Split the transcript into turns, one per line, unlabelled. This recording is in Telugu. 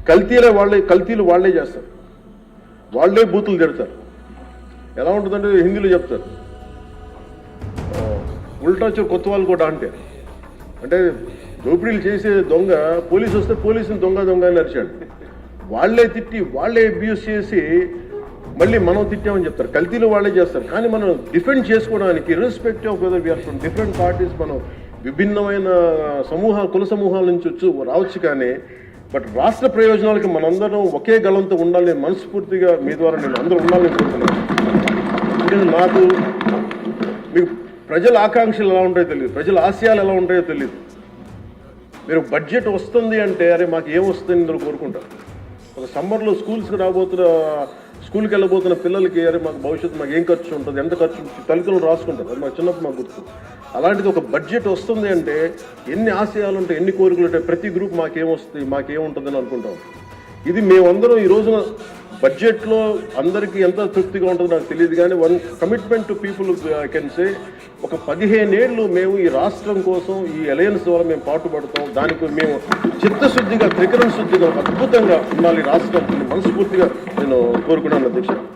కల్తీలు వాళ్ళే చేస్తారు, వాళ్ళే బూతులు తిడతారు. ఎలా ఉంటుందంటే హిందీలో చెప్తారు, ఉల్టా వచ్చి కొత్త వాళ్ళు కూడా అంటే దోపిడీలు చేసే దొంగ పోలీసు వస్తే పోలీసుని దొంగ అని అరిచాడు. వాళ్ళే తిట్టి వాళ్ళే అబ్యూస్ చేసి మళ్ళీ మనం తిట్టామని చెప్తారు. కల్తీలు వాళ్ళే చేస్తారు. కానీ మనం డిఫెండ్ చేసుకోవడానికి irrespective of whether we are from different parties, మనం విభిన్నమైన కుల సమూహాల నుంచి రావచ్చు. కానీ బట్ రాష్ట్ర ప్రయోజనాలకి మనందరం ఒకే గలంతో ఉండాలని మనస్ఫూర్తిగా మీ ద్వారా నేను అందరూ ఉండాలని కోరుతున్నాను. ఎందుకంటే నాకు మీకు ప్రజల ఆకాంక్షలు ఎలా ఉంటాయో తెలియదు, ప్రజల ఆశయాలు ఎలా ఉంటాయో తెలియదు. మీరు బడ్జెట్ వస్తుంది అంటే అరే మాకు ఏం వస్తుంది ఇందులో కోరుకుంటారు. ఒక సమ్మర్లో స్కూల్కి వెళ్ళబోతున్న పిల్లలకి అరే మాకు భవిష్యత్తు మాకు ఏం ఖర్చు ఉంటుంది, ఎంత ఖర్చు తల్లిదండ్రులు రాసుకుంటారు. అది మాకు చిన్నప్పుడు మాకు గుర్తు. అలాంటిది ఒక బడ్జెట్ వస్తుంది అంటే ఎన్ని ఆశయాలు ఉంటాయి, ఎన్ని కోరికలు ఉంటాయి, ప్రతి గ్రూప్ మాకేమొస్తుంది మాకేముంటుందని అనుకుంటాం. ఇది మేమందరం ఈ రోజున బడ్జెట్లో అందరికీ ఎంత తృప్తిగా ఉంటుందో నాకు తెలియదు. కానీ one commitment to people I can say, ఒక 15 ఏళ్ళు మేము ఈ రాష్ట్రం కోసం ఈ అలయన్స్ ద్వారా మేము పాటుపడతాం. దానికి మేము చిత్తశుద్ధిగా త్రికరణ శుద్ధిగా అద్భుతంగా ఉండాలి రాష్ట్రం మనస్ఫూర్తిగా నేను కోరుకున్నాను అధ్యక్ష.